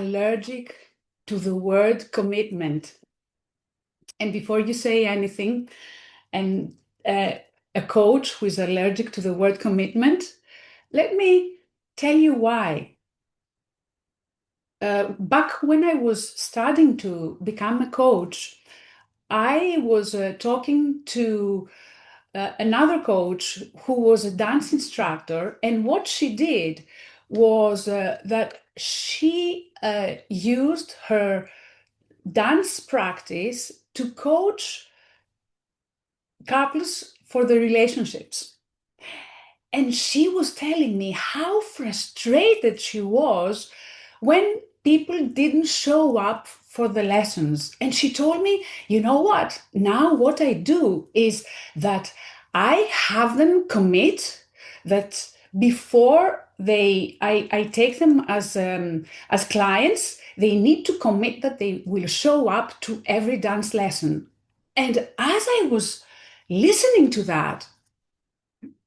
allergic to the word commitment. And before you say anything, and a coach who is allergic to the word commitment, let me tell you why. Back when I was starting to become a coach, I was talking to another coach who was a dance instructor, and what she did was that she used her dance practice to coach couples for the relationships. And she was telling me how frustrated she was when people didn't show up for the lessons. And she told me, you know what? Now what I do is that I have them commit that before I take them as clients, they need to commit that they will show up to every dance lesson. And as I was listening to that,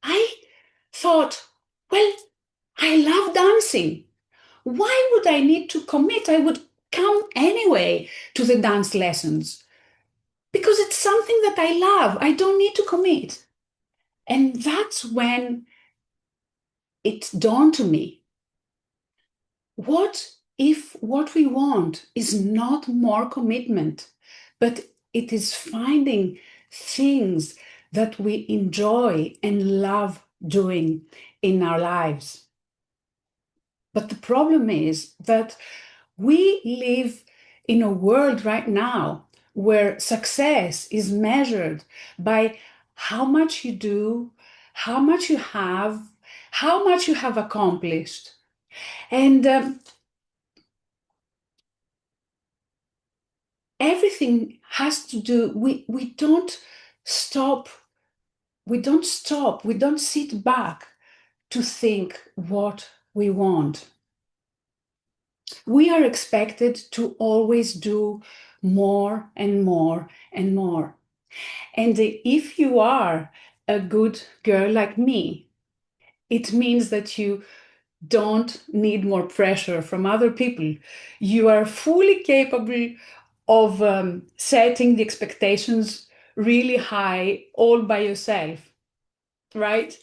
I thought, well, I love dancing. Why would I need to commit? I would come anyway to the dance lessons because it's something that I love. I don't need to commit. And that's when it dawned to me. What if what we want is not more commitment, but it is finding things that we enjoy and love doing in our lives? But the problem is that we live in a world right now where success is measured by how much you do, how much you have accomplished. And everything has to do, we don't stop, we don't sit back to think what we want. We are expected to always do more and more and more. And if you are a good girl like me, it means that you don't need more pressure from other people. You are fully capable of setting the expectations really high all by yourself, right?